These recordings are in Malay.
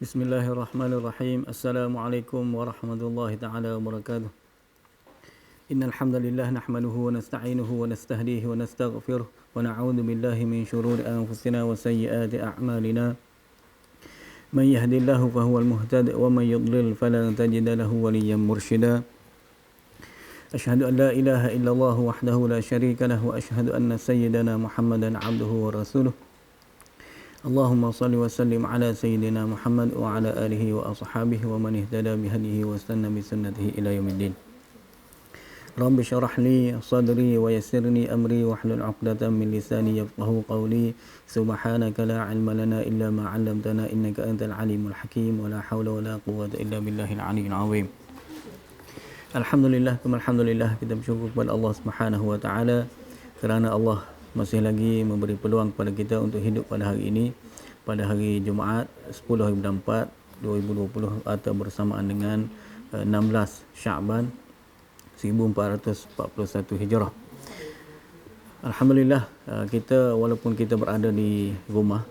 Bismillahirrahmanirrahim. Assalamualaikum warahmatullahi taala wabarakatuh. Innal hamdalillah nahmaduhu wa nasta'inuhu wa nastahdihi wa nastaghfiruh wa na'udzu billahi min shururi anfusina wa sayyiati a'malina. Man yahdihillahu fahuwal muhtadi wa man yudlil fala tajida lahu waliyyan mursyida. Asyhadu an la ilaha illallah wahdahu la syarika lahu wa asyhadu anna sayyidana Muhammadan 'abduhu wa rasuluh. Allahumma salli wa sallim ala sayyidina Muhammad wa ala alihi wa ashabihi wa man ihtada bihadihi wa istanna bi sunnatihi ila yaumiddin. Rabbi syrah li sadri wa yassirni amri wahlul 'uqdatam min lisani yafqahu qawli. Subhanaka la 'ilma lana illa ma 'allamtana innaka antal alimul hakim wa la haula wa la quwwata illa billahil 'aliyyil 'azim. Alhamdulillah, kita bersyukur kepada Allah Subhanahu wa taala kerana Allah masih lagi memberi peluang kepada kita untuk hidup pada hari ini, pada hari Jumaat 10 hari bulan 4 2020 atau bersamaan dengan 16 Sya'ban 1441 Hijrah. Alhamdulillah, kita walaupun kita berada di rumah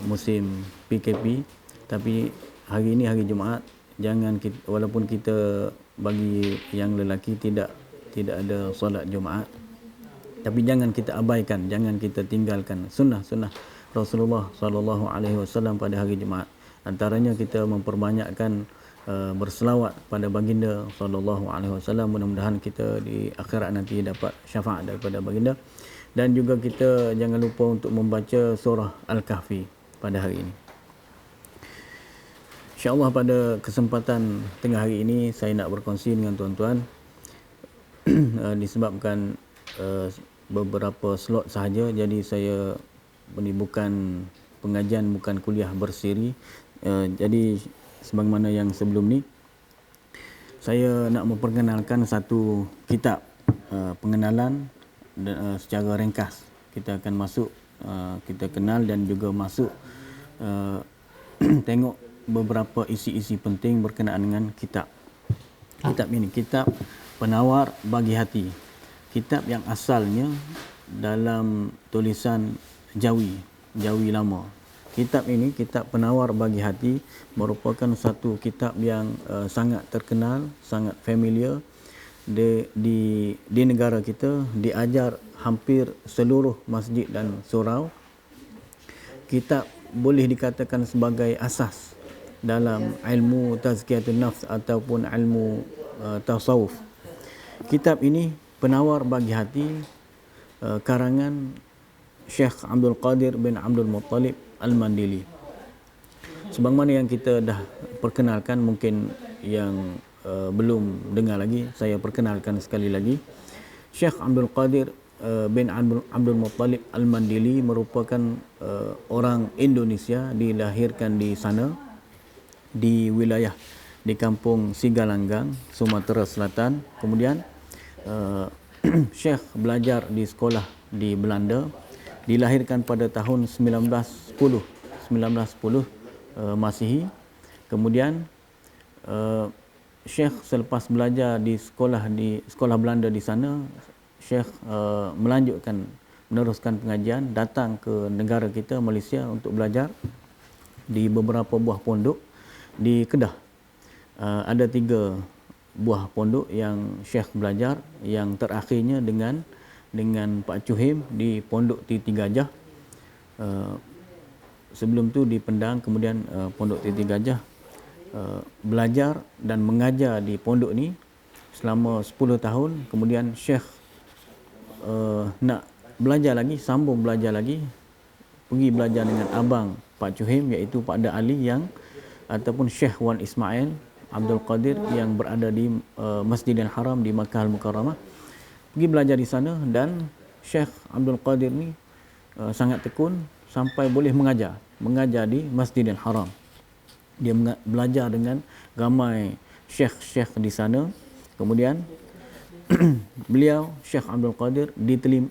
musim PKP, tapi hari ini hari Jumaat, jangan kita, walaupun kita bagi yang lelaki tidak ada solat Jumaat, tapi jangan kita abaikan, jangan kita tinggalkan sunnah-sunnah Rasulullah sallallahu alaihi wasallam pada hari Jumaat. Antaranya kita memperbanyakkan berselawat pada baginda sallallahu alaihi wasallam. Mudah-mudahan kita di akhirat nanti dapat syafaat daripada baginda. Dan juga kita jangan lupa untuk membaca surah Al-Kahfi pada hari ini. InsyaAllah pada kesempatan tengah hari ini saya nak berkongsi dengan tuan-tuan disebabkan beberapa slot sahaja, jadi saya ini bukan pengajian, bukan kuliah bersiri. Jadi sebagaimana yang sebelum ni, saya nak memperkenalkan satu kitab pengenalan secara ringkas. Kita akan masuk, kita kenal dan juga masuk tengok beberapa isi-isi penting berkenaan dengan kitab. Kitab ini, kitab Penawar Bagi Hati. Kitab yang asalnya dalam tulisan Jawi lama. Kitab ini, kitab Penawar Bagi Hati, merupakan satu kitab yang sangat terkenal, sangat familiar di negara kita, diajar hampir seluruh masjid dan surau. Kitab boleh dikatakan sebagai asas dalam ilmu tazkiyatun nafs ataupun ilmu tasawuf. Kitab ini Penawar Bagi Hati, karangan Syekh Abdul Qadir bin Abdul Muttalib Al-Mandili. Sebagaimana yang kita dah perkenalkan, mungkin yang belum dengar lagi, saya perkenalkan sekali lagi. Syekh Abdul Qadir bin Abdul Muttalib Al-Mandili merupakan orang Indonesia, dilahirkan di sana, di wilayah, di kampung Sigalanggang, Sumatera Selatan. Kemudian Syekh belajar di sekolah di Belanda, dilahirkan pada tahun 1910 Masihi. Kemudian Syekh selepas belajar di sekolah Belanda di sana, Syekh meneruskan pengajian, datang ke negara kita Malaysia untuk belajar di beberapa buah pondok di Kedah. Ada 3 buah pondok yang Syekh belajar, yang terakhirnya dengan Pak Cuhim di Pondok Titi Gajah. Sebelum tu di Pendang, kemudian Pondok Titi Gajah. Belajar dan mengajar di pondok ni selama 10 tahun. Kemudian Syekh nak belajar lagi, sambung belajar lagi, pergi belajar dengan abang Pak Cuhim, iaitu Pak Da Ali yang ataupun Syekh Wan Ismail Abdul Qadir yang berada di Masjidil Haram di Makkah Al-Mukarramah. Pergi belajar di sana, dan Syekh Abdul Qadir ni sangat tekun sampai boleh mengajar di Masjidil Haram. Dia belajar dengan ramai syekh-syekh di sana. Kemudian beliau Syekh Abdul Qadir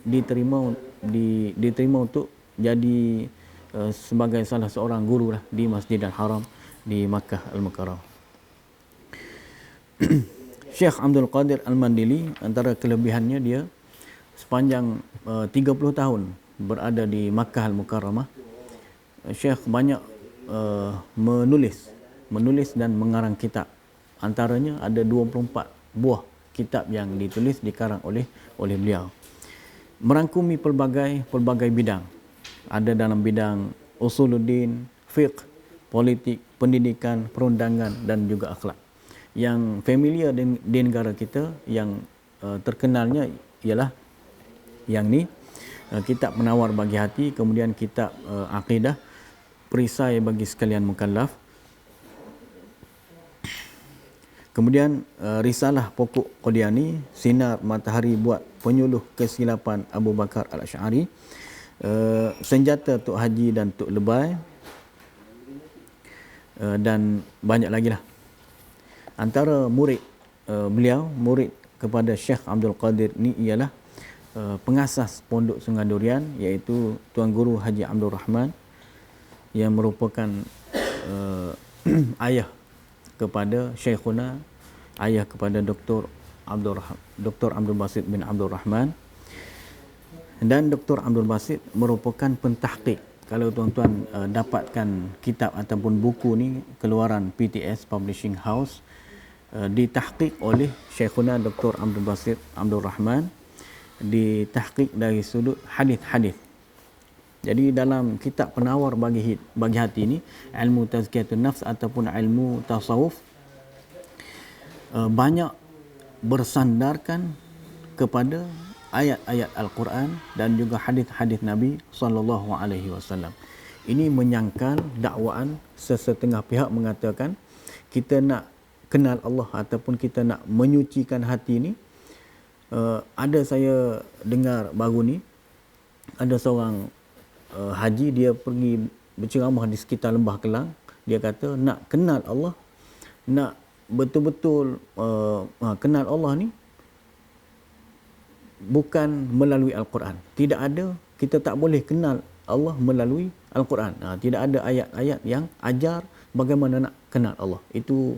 diterima untuk jadi sebagai salah seorang guru lah di Masjidil Haram di Makkah Al-Mukarramah. Syekh Abdul Qadir Al-Mandili, antara kelebihannya dia sepanjang 30 tahun berada di Makkah Al-Mukarramah. Syekh banyak menulis dan mengarang kitab. Antaranya ada 24 buah kitab yang ditulis dikarang oleh beliau. Merangkumi pelbagai bidang. Ada dalam bidang usuluddin, fiqh, politik, pendidikan, perundangan dan juga akhlak. Yang familiar di negara kita yang terkenalnya ialah yang ni, kitab Penawar Bagi Hati, kemudian kitab Aqidah, Perisai Bagi Sekalian Mukallaf, kemudian risalah pokok Qadiani, Sinar Matahari Buat Penyuluh Kesilapan Abu Bakar Al-Asy'ari, Senjata Tok Haji dan Tok Lebay, dan banyak lagi lah. Antara murid beliau, murid kepada Syekh Abdul Qadir ni ialah pengasas Pondok Sungai Durian, iaitu Tuan Guru Haji Abdul Rahman, yang merupakan ayah kepada Syekhuna, ayah kepada Dr. Abdul Basit bin Abdul Rahman. Dan Dr. Abdul Basit merupakan pentahqiq. Kalau tuan-tuan dapatkan kitab ataupun buku ni, keluaran PTS Publishing House, ditahqiq oleh Syekhuna Dr. Abdul Basit Abdul Rahman, ditahqiq dari sudut hadis-hadis. Jadi dalam kitab Penawar Bagi Hati ini, ilmu tazkiyatun nafs ataupun ilmu tasawuf, banyak bersandarkan kepada ayat-ayat Al-Quran dan juga hadis-hadis Nabi SAW. Ini menyangkal dakwaan sesetengah pihak mengatakan kita nak kenal Allah ataupun kita nak menyucikan hati ini. Ada saya dengar baru ni, ada seorang haji, dia pergi berceramah di sekitar Lembah Kelang. Dia kata nak kenal Allah, nak betul-betul kenal Allah ni bukan melalui Al-Quran. Tidak ada, kita tak boleh kenal Allah melalui Al-Quran. Tidak ada ayat-ayat yang ajar bagaimana nak kenal Allah. Itu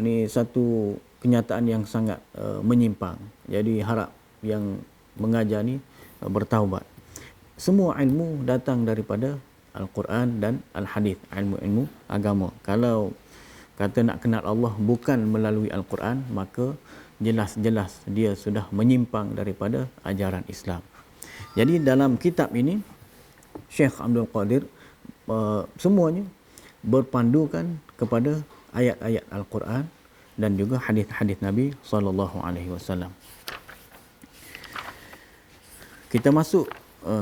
ni satu kenyataan yang sangat menyimpang. Jadi harap yang mengajar ni bertaubat. Semua ilmu datang daripada Al-Quran dan Al-Hadis, ilmu-ilmu agama. Kalau kata nak kenal Allah bukan melalui Al-Quran, maka jelas-jelas dia sudah menyimpang daripada ajaran Islam. Jadi dalam kitab ini, Syekh Abdul Qadir semuanya berpandukan kepada ayat-ayat Al-Quran dan juga hadis-hadis Nabi SAW. Kita masuk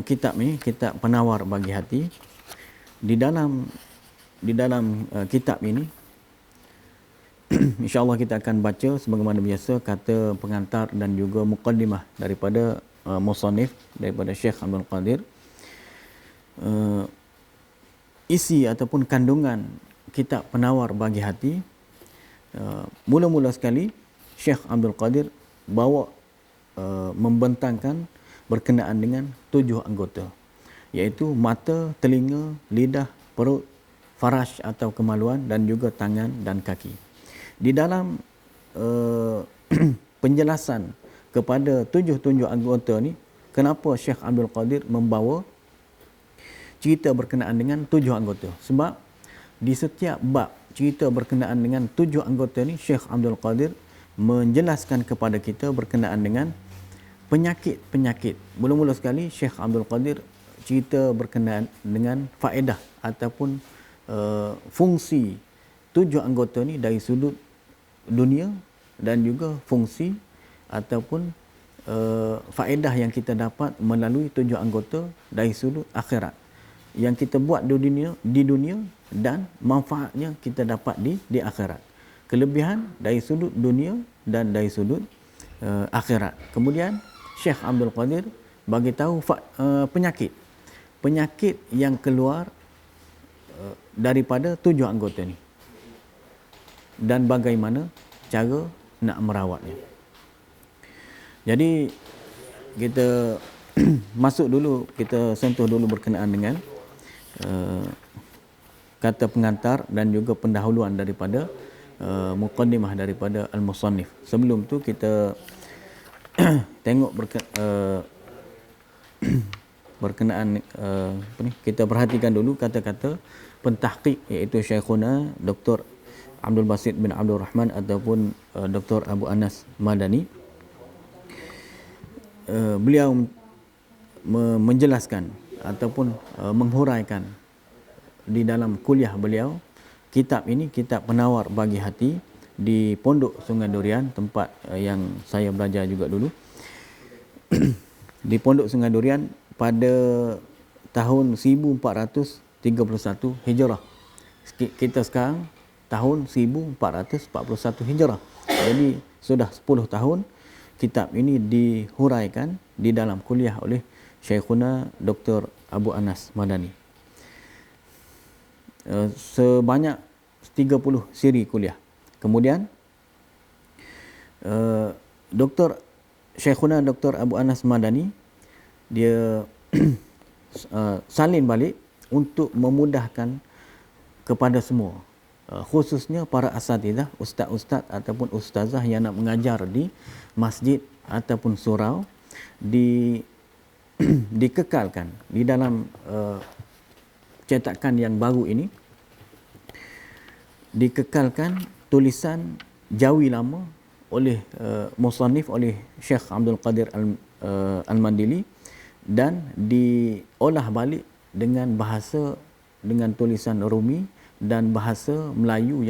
kitab ini, kitab Penawar Bagi Hati. Di dalam kitab ini, insya-Allah kita akan baca sebagaimana biasa kata pengantar dan juga muqaddimah daripada musannif, daripada Syekh Abdul Qadir. Isi ataupun kandungan kitab Penawar Bagi Hati, mula-mula sekali Syekh Abdul Qadir bawa membentangkan berkenaan dengan 7 anggota, iaitu mata, telinga, lidah, perut, farash atau kemaluan dan juga tangan dan kaki. Di dalam penjelasan kepada 7 anggota ni, kenapa Syekh Abdul Qadir membawa cerita berkenaan dengan 7 anggota? Sebab di setiap bab cerita berkenaan dengan 7 anggota ni, Syekh Abdul Qadir menjelaskan kepada kita berkenaan dengan penyakit-penyakit. Mula-mula sekali Syekh Abdul Qadir cerita berkenaan dengan faedah ataupun fungsi 7 anggota ni dari sudut dunia dan juga fungsi ataupun faedah yang kita dapat melalui 7 anggota dari sudut akhirat, yang kita buat di dunia dan manfaatnya kita dapat di akhirat. Kelebihan dari sudut dunia dan dari sudut akhirat. Kemudian Syekh Abdul Qadir bagi tahu penyakit yang keluar daripada 7 anggota ni dan bagaimana cara nak merawatnya. Jadi kita masuk dulu, kita sentuh dulu berkenaan dengan kata pengantar dan juga pendahuluan daripada muqaddimah daripada al-musannif. Sebelum tu kita tengok berkenaan kita perhatikan dulu kata-kata pentahqiq iaitu Syekhuna Dr. Abdul Basit bin Abdul Rahman ataupun Dr. Abu Anas Madani. Beliau menjelaskan ataupun menghuraikan di dalam kuliah beliau kitab ini, kitab penawar bagi hati, di Pondok Sungai Durian, tempat yang saya belajar juga dulu. Di Pondok Sungai Durian pada tahun 1431 Hijrah. Kita sekarang tahun 1441 Hijrah. Jadi sudah 10 tahun kitab ini dihuraikan di dalam kuliah oleh Syekhuna Dr. Abu Anas Madani. Sebanyak 30 siri kuliah. Kemudian Syekhuna Dr. Abu Anas Madani dia salin balik untuk memudahkan kepada semua, khususnya para asatidzah, ustaz-ustaz ataupun ustazah yang nak mengajar di masjid ataupun surau, dikekalkan di dalam cetakan yang baru ini, dikekalkan tulisan Jawi lama oleh musannif, oleh Syekh Abdul Qadir Al-Mandili, dan diolah balik dengan bahasa, dengan tulisan Rumi dan bahasa Melayu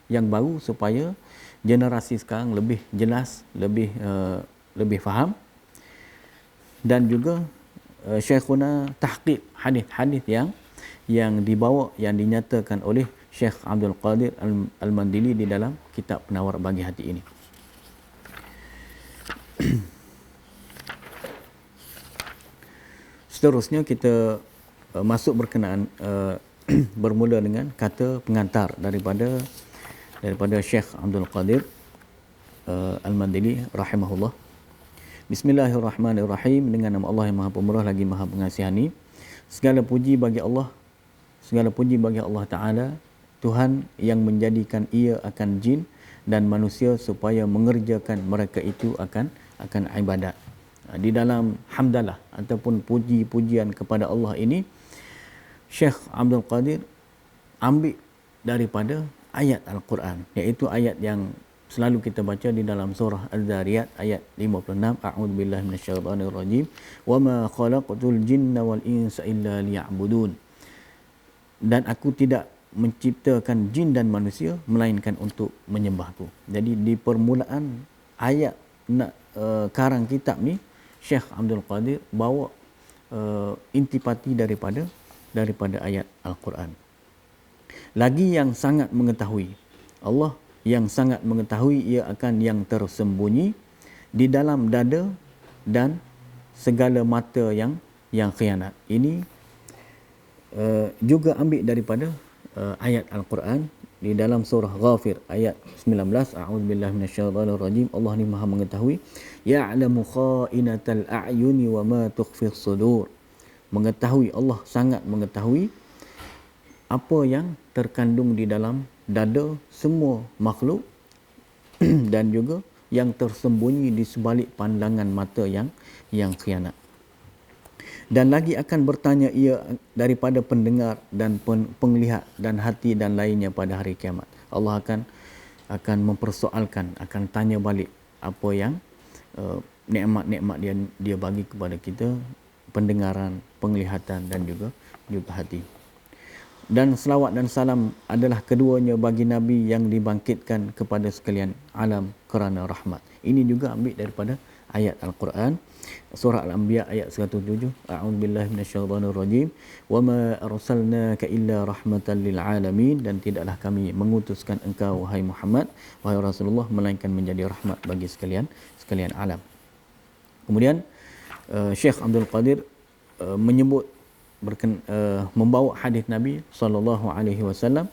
yang baru, supaya generasi sekarang lebih jelas, lebih faham. Dan juga Syekhuna tahqiq hadis-hadis yang dibawa, yang dinyatakan oleh Syekh Abdul Qadir Al-Mandili di dalam kitab Penawar Bagi Hati ini. Seterusnya kita masuk berkenaan bermula dengan kata pengantar daripada Syekh Abdul Qadir Al-Mandili rahimahullah. Bismillahirrahmanirrahim. Dengan nama Allah yang Maha Pemurah lagi Maha Pengasihani. Segala puji bagi Allah Ta'ala, Tuhan yang menjadikan ia akan jin dan manusia supaya mengerjakan mereka itu akan ibadat. Di dalam hamdalah ataupun puji-pujian kepada Allah ini, Syekh Abdul Qadir ambil daripada ayat Al-Quran, iaitu ayat yang selalu kita baca di dalam surah Az-Zariyat ayat 56, a'udzubillahi minasyaitonirrajim, wa ma khalaqtul jinna wal insa illa liya'budun. Dan aku tidak menciptakan jin dan manusia melainkan untuk menyembahku. Jadi di permulaan ayat karang kitab ni, Syekh Abdul Qadir bawa intipati daripada ayat Al-Quran. Lagi yang sangat mengetahui, Allah yang sangat mengetahui ia akan yang tersembunyi di dalam dada dan segala mata yang khianat. Ini juga ambil daripada ayat Al-Quran di dalam surah Ghafir ayat 19, a'udzubillahi minasyaitonirrajim. Allah ni Maha mengetahui, ya'lamu kha'inatal a'yuni wa ma tukhfis sudur. Mengetahui, Allah sangat mengetahui apa yang terkandung di dalam dada semua makhluk dan juga yang tersembunyi di sebalik pandangan mata yang khianat. Dan lagi akan bertanya ia daripada pendengar dan penglihat dan hati dan lainnya pada hari kiamat. Allah akan mempersoalkan, akan tanya balik apa yang nikmat-nikmat dia bagi kepada kita, pendengaran, penglihatan dan juga hati. Dan selawat dan salam adalah keduanya bagi Nabi yang dibangkitkan kepada sekalian alam kerana rahmat. Ini juga ambil daripada ayat Al-Quran, surah Al-Anbiya ayat 107, a'udzubillahi minasyaitonirrajim, wa ma arsalnaka illa rahmatan lil alamin. Dan tidaklah kami mengutuskan engkau wahai Muhammad, wahai Rasulullah, melainkan menjadi rahmat bagi sekalian alam. Kemudian Syekh Abdul Qadir menyebut membawa hadis Nabi sallallahu alaihi wasallam,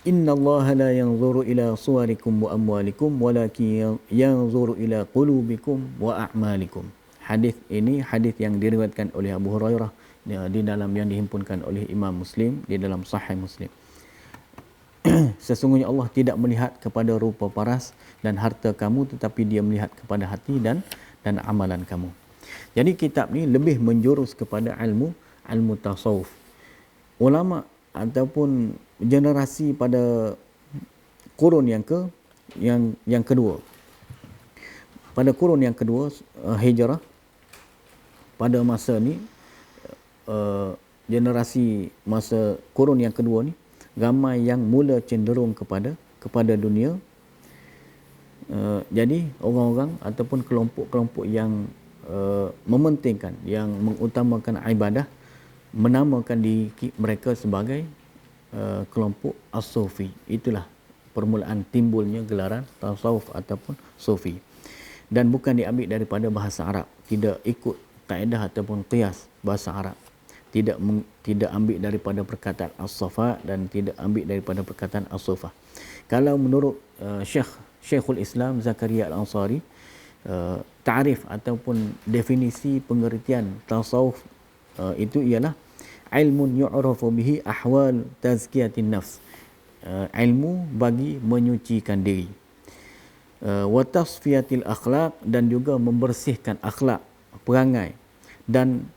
innallaha la yanzuru ila suwarikum wa amwalikum walakin yanzuru ila qulubikum wa a'malikum. Hadis ini hadis yang diriwayatkan oleh Abu Hurairah di dalam yang dihimpunkan oleh Imam Muslim di dalam Sahih Muslim. Sesungguhnya Allah tidak melihat kepada rupa paras dan harta kamu, tetapi Dia melihat kepada hati dan amalan kamu. Jadi kitab ni lebih menjurus kepada ilmu tasawuf. Ulama ataupun generasi pada kurun yang kedua. Pada kurun yang kedua hijrah, pada masa ni generasi masa kurun yang kedua ni, ramai yang mula cenderung kepada dunia. Jadi orang-orang ataupun kelompok-kelompok yang mementingkan, yang mengutamakan ibadah, menamakan diri mereka sebagai kelompok as-sufi. Itulah permulaan timbulnya gelaran tasawuf ataupun sufi. Dan bukan diambil daripada bahasa Arab, tidak ikut kaedah ataupun qiyas bahasa Arab. Tidak ambil daripada perkataan as-safa dan tidak ambil daripada perkataan as-sufa. Kalau menurut Syekhul Islam Zakaria Al-Ansari, ta'rif ataupun definisi pengertian tasawuf itu ialah ilmun yu'rafu bihi ahwal tazkiyatin nafs, ilmu bagi menyucikan diri, wa tasfiyatil akhlaq, dan juga membersihkan akhlak, perangai, dan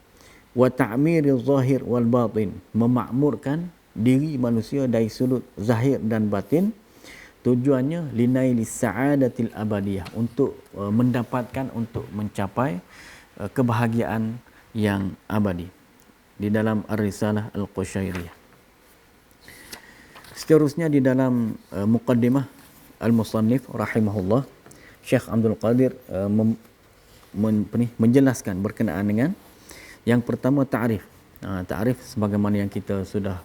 wa ta'miril zahir wal batin, memakmurkan diri manusia dari sudut zahir dan batin. Tujuannya linailis sa'adatil abadiyah, untuk mendapatkan, untuk mencapai kebahagiaan yang abadi. Di dalam Ar-Risalah Al-Qushairiyah. Seterusnya di dalam muqaddimah Al-Musannif rahimahullah, Syekh Abdul Qadir menjelaskan berkenaan dengan yang pertama ta'rif. Ta'rif sebagaimana yang kita sudah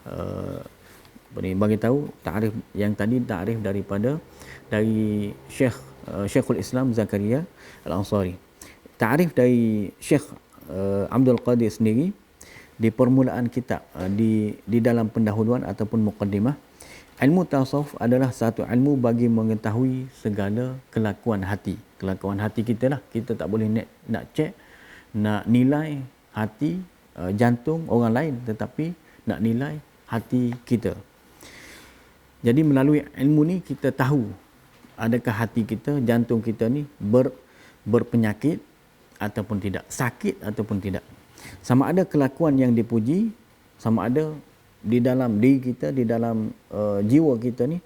bagi tahu, ta'rif yang tadi ta'rif dari Syekhul Islam Zakaria Al-Ansari. Ta'rif dari Syekh Abdul Qadir sendiri di permulaan kitab, di dalam pendahuluan ataupun muqaddimah, ilmu tasawuf adalah satu ilmu bagi mengetahui segala kelakuan hati. Kelakuan hati kita lah. Kita tak boleh nak cek, nak nilai hati, jantung orang lain, tetapi nak nilai hati kita. Jadi melalui ilmu ni kita tahu adakah hati kita, jantung kita ni berpenyakit ataupun tidak, sakit ataupun tidak. Sama ada kelakuan yang dipuji, sama ada di dalam diri kita, di dalam jiwa kita ni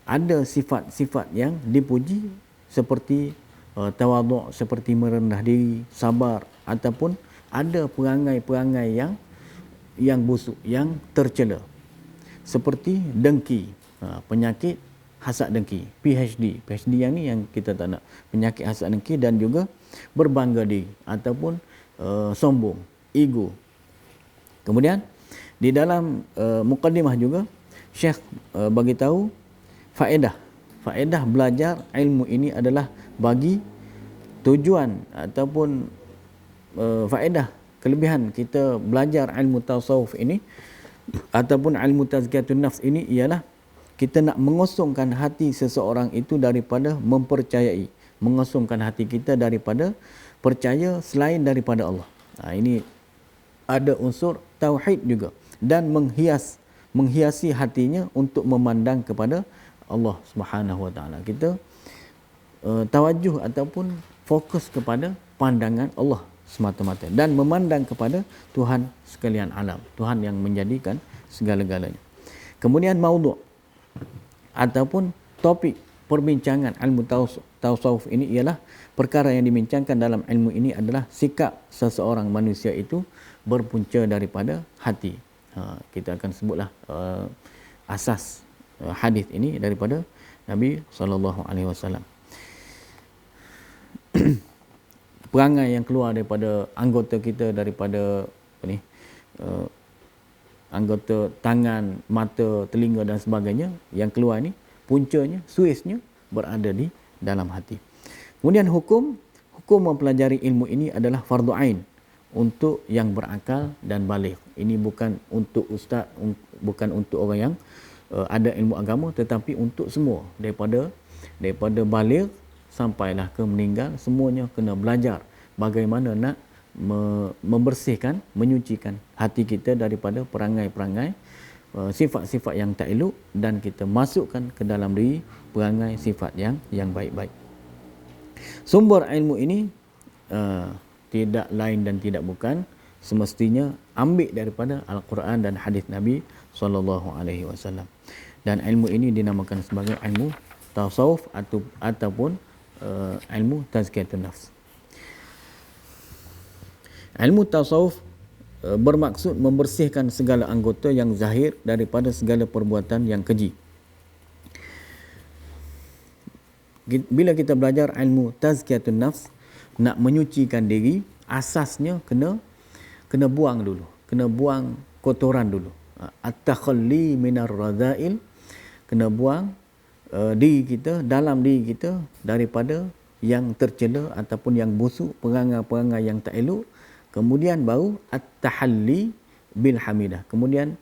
ada sifat-sifat yang dipuji, seperti tawaduk, seperti merendah diri, sabar, ataupun ada perangai-perangai yang busuk, yang tercela, seperti dengki, penyakit hasad dengki, PhD yang ni yang kita tak nak, penyakit hasad dengki, dan juga berbangga diri ataupun sombong, ego. Kemudian di dalam muqaddimah juga Syekh bagi tahu faedah belajar ilmu ini adalah bagi tujuan ataupun faedah kelebihan kita belajar ilmu tasawuf ini ataupun ilmu tazkiyatun nafs ini ialah kita nak mengosongkan hati seseorang itu daripada mempercayai, mengosongkan hati kita daripada percaya selain daripada Allah. Ini ada unsur tauhid juga, dan menghiasi hatinya untuk memandang kepada Allah Subhanahu Wa Taala. Kita tawajuh ataupun fokus kepada pandangan Allah semata-mata dan memandang kepada Tuhan sekalian alam, Tuhan yang menjadikan segala-galanya. Kemudian maudhu' ataupun topik perbincangan ilmu tasawuf ini ialah perkara yang dibincangkan dalam ilmu ini adalah sikap seseorang manusia itu berpunca daripada hati. Kita akan sebutlah asas hadis ini daripada Nabi SAW. Perangai yang keluar daripada anggota kita, daripada anggota tangan, mata, telinga dan sebagainya, yang keluar ni puncanya, suisnya berada di dalam hati. Kemudian hukum mempelajari ilmu ini adalah fardu ain untuk yang berakal dan baligh. Ini bukan untuk ustaz, bukan untuk orang yang ada ilmu agama, tetapi untuk semua, daripada baligh sampailah ke meninggal, semuanya kena belajar bagaimana nak membersihkan, menyucikan hati kita daripada perangai-perangai, sifat-sifat yang tak elok, dan kita masukkan ke dalam diri perangai sifat yang baik-baik. Sumber ilmu ini tidak lain dan tidak bukan semestinya ambil daripada Al-Quran dan hadis Nabi SAW. Dan ilmu ini dinamakan sebagai ilmu tasawuf ataupun ilmu tazkiyatun nafs. Ilmu tasawuf bermaksud membersihkan segala anggota yang zahir daripada segala perbuatan yang keji. Bila kita belajar ilmu tazkiyatun nafs, nak menyucikan diri, asasnya kena buang dulu, kena buang kotoran dulu. At-takhalli minar radha'il, kena buang diri kita, dalam diri kita daripada yang tercela ataupun yang busuk, perangai-perangai yang tak elok. Kemudian baru at-tahalli bil hamidah. Kemudian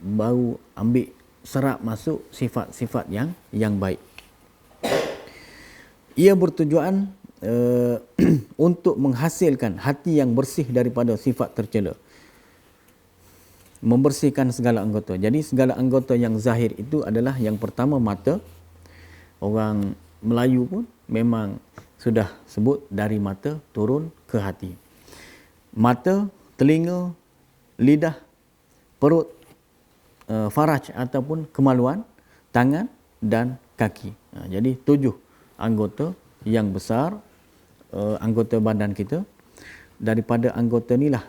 baru ambil serap masuk sifat-sifat yang baik. Ia bertujuan untuk menghasilkan hati yang bersih daripada sifat tercela. Membersihkan segala anggota. Jadi segala anggota yang zahir itu adalah yang pertama mata. Orang Melayu pun memang sudah sebut dari mata turun ke hati. Mata, telinga, lidah, perut, faraj ataupun kemaluan, tangan dan kaki. Jadi 7 anggota yang besar, anggota badan kita. Daripada anggota inilah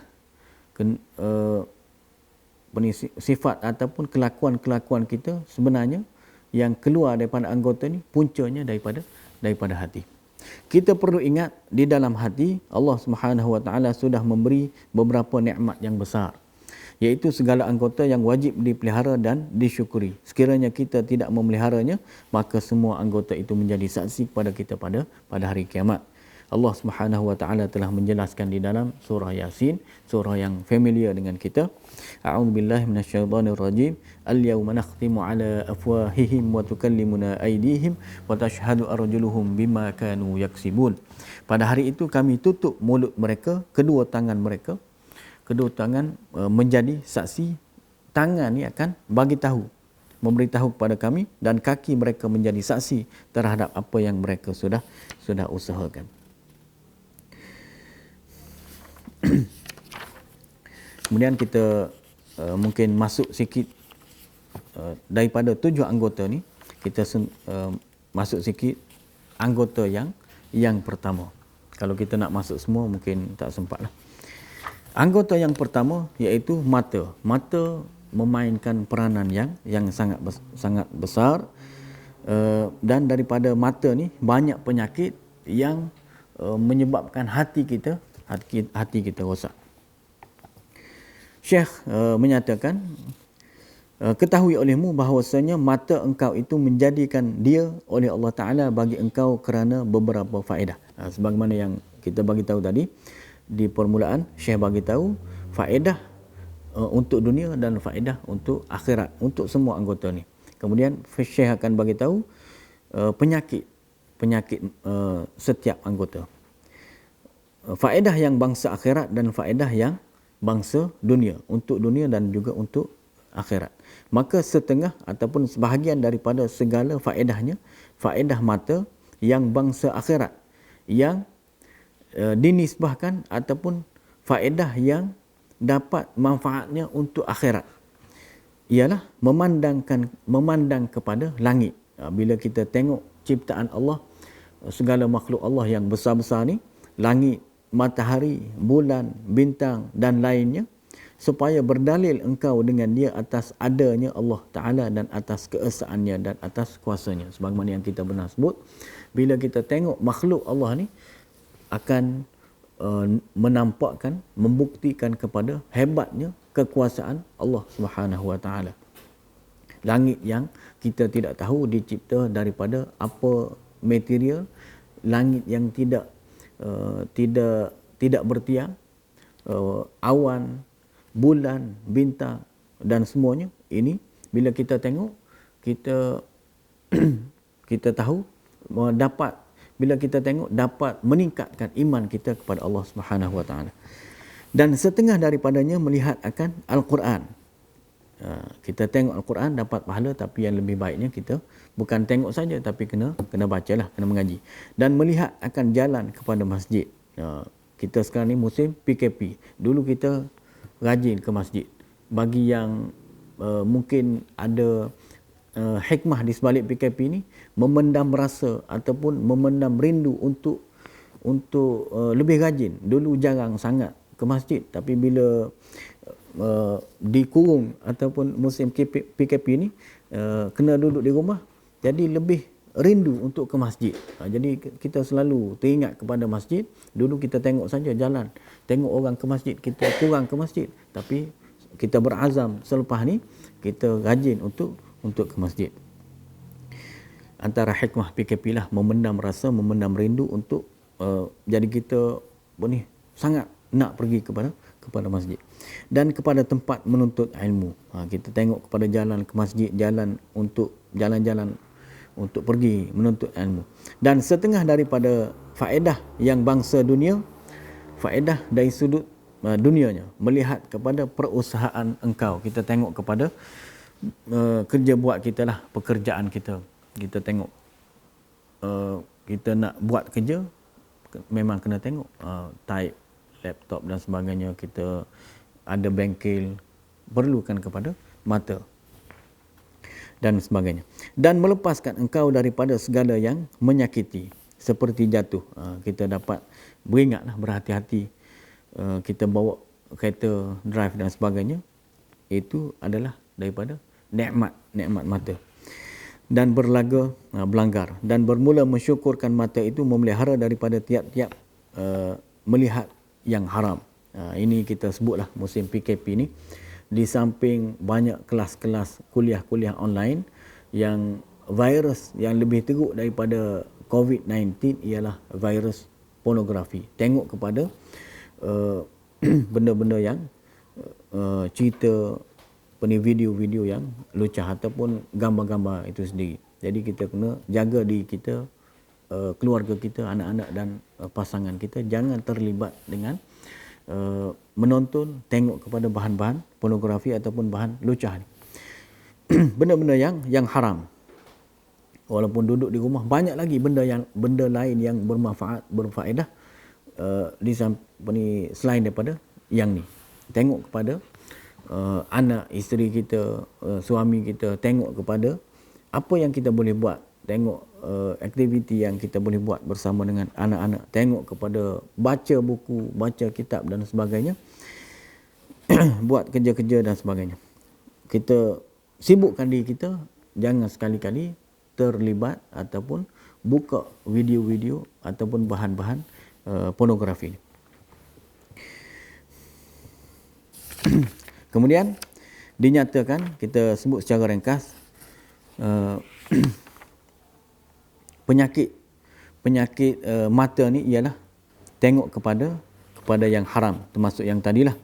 sifat ataupun kelakuan-kelakuan kita sebenarnya yang keluar daripada anggota ni puncanya daripada hati. Kita perlu ingat di dalam hati Allah Subhanahu Wa Taala sudah memberi beberapa nikmat yang besar, iaitu segala anggota yang wajib dipelihara dan disyukuri. Sekiranya kita tidak memeliharanya, maka semua anggota itu menjadi saksi kepada kita pada hari kiamat. Allah Subhanahu Wa Taala telah menjelaskan di dalam surah Yasin, surah yang familiar dengan kita. A'udzubillahi minasyaitonirrajim. Al-yawma nakhtimu ala afwahihim wa tukallimuna aydihim wa tashhadu arjuluhum bima kanu yaksibun. Pada hari itu kami tutup mulut mereka, kedua tangan mereka. Kedua tangan menjadi saksi. Tangan ni akan bagi tahu, memberitahu kepada kami, dan kaki mereka menjadi saksi terhadap apa yang mereka sudah usahakan. Kemudian kita mungkin masuk sikit daripada 7 anggota ni, kita masuk sikit anggota yang pertama. Kalau kita nak masuk semua mungkin tak sempat lah. Anggota yang pertama iaitu mata. Mata memainkan peranan yang sangat besar, dan daripada mata ni banyak penyakit yang menyebabkan hati kita rosak. Syekh menyatakan, ketahui olehmu bahawasanya mata engkau itu menjadikan dia oleh Allah Ta'ala bagi engkau kerana beberapa faedah. Sebagaimana yang kita bagi tahu tadi di permulaan, Syekh bagi tahu faedah untuk dunia dan faedah untuk akhirat, untuk semua anggota ni. Kemudian Syekh akan bagi tahu penyakit setiap anggota. Faedah yang bangsa akhirat dan faedah yang bangsa dunia, untuk dunia dan juga untuk akhirat. Maka setengah ataupun sebahagian daripada segala faedahnya, faedah mata yang bangsa akhirat, yang dinisbahkan ataupun faedah yang dapat manfaatnya untuk akhirat, ialah memandang kepada langit. Bila kita tengok ciptaan Allah, segala makhluk Allah yang besar-besar ni, langit, matahari, bulan, bintang dan lainnya, supaya berdalil engkau dengan dia atas adanya Allah Ta'ala dan atas keesaannya dan atas kuasanya. Sebagaimana yang kita pernah sebut, bila kita tengok makhluk Allah ni, akan menampakkan, membuktikan kepada hebatnya kekuasaan Allah Subhanahu Wa Ta'ala. Langit yang kita tidak tahu dicipta daripada apa material, langit yang tidak bertiang, awan, bulan, bintang dan semuanya ini, bila kita tengok, kita tahu bila kita tengok dapat meningkatkan iman kita kepada Allah Subhanahu Wa Taala. Dan setengah daripadanya melihat akan Al-Quran. Kita tengok Al-Quran dapat pahala, tapi yang lebih baiknya kita bukan tengok saja, tapi kena bacalah, kena mengaji. Dan melihat akan jalan kepada masjid. Kita sekarang ni musim PKP. Dulu kita rajin ke masjid. Bagi yang mungkin ada hikmah di sebalik PKP ni, memendam rasa ataupun memendam rindu untuk lebih rajin. Dulu jarang sangat ke masjid, tapi bila dikurung ataupun musim PKP ni, kena duduk di rumah, jadi lebih rindu untuk ke masjid. Jadi kita selalu teringat kepada masjid. Dulu kita tengok saja jalan, tengok orang ke masjid, kita kurang ke masjid. Tapi kita berazam selepas ni kita rajin untuk ke masjid. Antara hikmah PKP lah, memendam rasa, memendam rindu untuk jadi kita sangat nak pergi kepada masjid dan kepada tempat menuntut ilmu. Kita tengok kepada jalan ke masjid, jalan untuk jalan-jalan untuk pergi menuntut ilmu. Dan setengah daripada faedah yang bangsa dunia, faedah dari sudut dunianya, melihat kepada perusahaan engkau. Kita tengok kepada kerja buat kita lah, pekerjaan kita. Kita tengok kita nak buat kerja, memang kena tengok type, laptop dan sebagainya. Kita ada bengkel, perlukan kepada mata dan sebagainya. Dan melepaskan engkau daripada segala yang menyakiti, seperti jatuh. Kita dapat beringatlah, berhati-hati. Kita bawa kereta, drive dan sebagainya, itu adalah daripada nikmat mata. Dan berlaga belanggar, dan bermula mensyukurkan mata itu, memelihara daripada tiap-tiap melihat yang haram. Ini kita sebutlah musim PKP ni, di samping banyak kelas-kelas kuliah-kuliah online, yang virus yang lebih teruk daripada COVID-19 ialah virus pornografi. Tengok kepada benda-benda yang cerita, video-video yang lucah ataupun gambar-gambar itu sendiri. Jadi kita kena jaga diri kita, keluarga kita, anak-anak dan pasangan kita jangan terlibat dengan menonton, tengok kepada bahan-bahan pornografi ataupun bahan lucah ni. Benda-benda yang haram. Walaupun duduk di rumah, banyak lagi benda lain yang bermanfaat, berfaedah selain daripada yang ni. Tengok kepada anak, isteri kita, suami kita, tengok kepada apa yang kita boleh buat, tengok aktiviti yang kita boleh buat bersama dengan anak-anak, tengok kepada baca buku, baca kitab dan sebagainya, buat kerja-kerja dan sebagainya. Kita sibukkan diri kita, jangan sekali-kali terlibat ataupun buka video-video ataupun bahan-bahan pornografi. Kemudian dinyatakan, kita sebut secara ringkas, penyakit mata ni ialah tengok kepada yang haram, termasuk yang tadilah.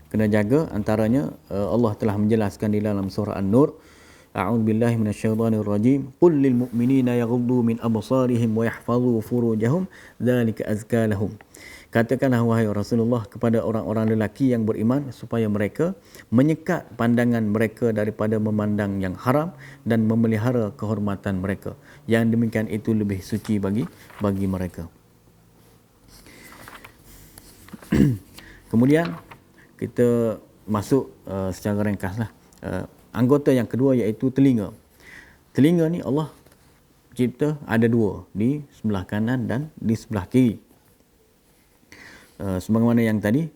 Kena jaga, antaranya Allah telah menjelaskan di dalam surah An-Nur, a'udzubillahi minasyaitonirrajim, qul lil mu'minina yaghuddu min absarihim wa yahfazu furujahum dzalika azka lahum. Katakanlah wahai Rasulullah kepada orang-orang lelaki yang beriman, supaya mereka menyekat pandangan mereka daripada memandang yang haram dan memelihara kehormatan mereka. Yang demikian itu lebih suci bagi mereka. Kemudian kita masuk secara ringkaslah anggota yang kedua, iaitu telinga. Telinga ni Allah cipta ada dua, di sebelah kanan dan di sebelah kiri. Sebagaimana yang tadi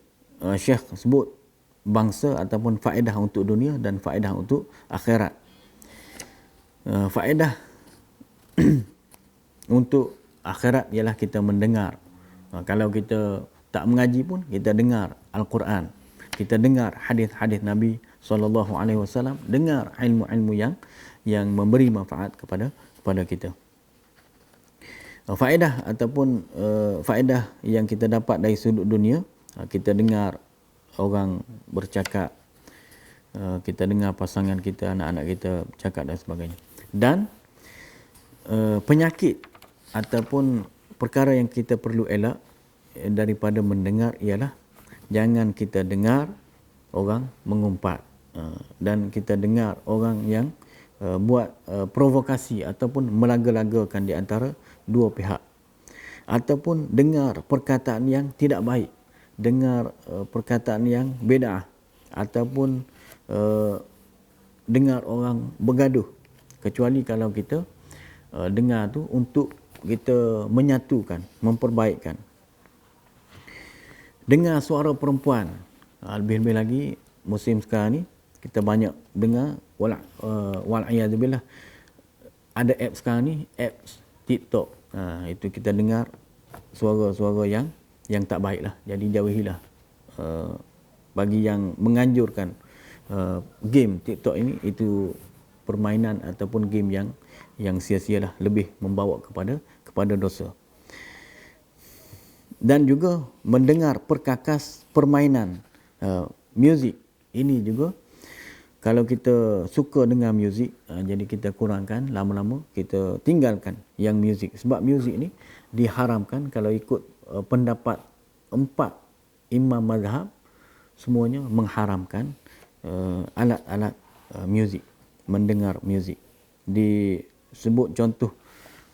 Syekh sebut, bangsa ataupun faedah untuk dunia dan faedah untuk akhirat. Faedah untuk akhirat ialah kita mendengar. Kalau kita tak mengaji pun, kita dengar Al-Quran, kita dengar hadis-hadis Nabi SAW, dengar ilmu-ilmu yang memberi manfaat kepada kita. Faedah ataupun faedah yang kita dapat dari sudut dunia, kita dengar orang bercakap, kita dengar pasangan kita, anak-anak kita bercakap dan sebagainya. Dan penyakit ataupun perkara yang kita perlu elak daripada mendengar ialah jangan kita dengar orang mengumpat, dan kita dengar orang yang buat provokasi ataupun melaga-lagakan di antara dua pihak. ataupun dengar perkataan yang tidak baik, dengar perkataan yang bid'ah, ataupun dengar orang bergaduh, kecuali kalau kita dengar tu untuk kita menyatukan, memperbaikkan. Dengar suara perempuan, lebih-lebih lagi musim sekarang ni kita banyak dengar wal'iyadzubillah, ada apps sekarang ni, apps TikTok, itu kita dengar suara-suara yang tak baik lah. Jadi jauhilah. Bagi yang menganjurkan game TikTok ini, itu permainan ataupun game yang sia-sia lah, lebih membawa kepada dosa. Dan juga mendengar perkakas permainan muzik, ini juga kalau kita suka dengar muzik, jadi kita kurangkan, lama-lama kita tinggalkan yang muzik. Sebab muzik ni diharamkan. Kalau ikut pendapat 4 imam mazhab, semuanya mengharamkan alat-alat muzik, mendengar muzik. Disebut contoh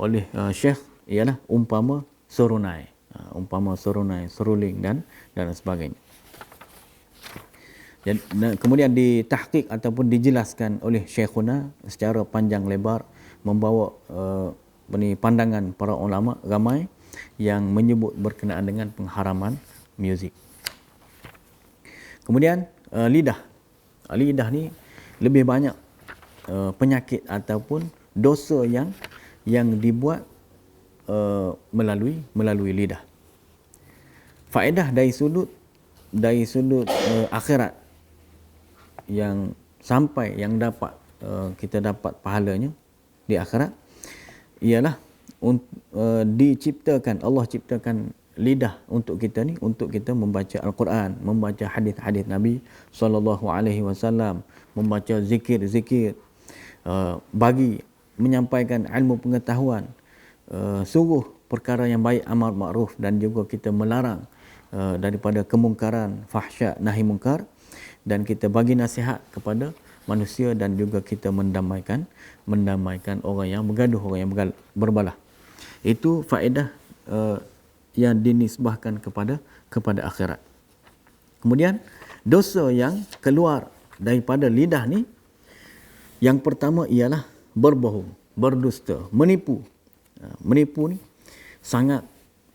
oleh Syekh ialah umpama serunai, seruling dan sebagainya. Dan kemudian ditahqiq ataupun dijelaskan oleh Syekhuna secara panjang lebar, membawa pandangan para ulama ramai yang menyebut berkenaan dengan pengharaman muzik. Kemudian lidah. Lidah ni lebih banyak penyakit ataupun dosa yang dibuat melalui lidah. Faedah dari sudut akhirat yang dapat kita dapat pahalanya di akhirat ialah Allah ciptakan lidah untuk kita ni, untuk kita membaca Al-Quran, membaca hadis-hadis Nabi SAW, membaca zikir-zikir, bagi menyampaikan ilmu pengetahuan, suruh perkara yang baik, amar ma'ruf, dan juga kita melarang daripada kemungkaran, fahsya, nahi mungkar, dan kita bagi nasihat kepada manusia, dan juga kita mendamaikan orang yang bergaduh, orang yang berbalah. Itu faedah yang dinisbahkan kepada akhirat. Kemudian dosa yang keluar daripada lidah ni, yang pertama ialah berbohong, berdusta, menipu. Menipu ni sangat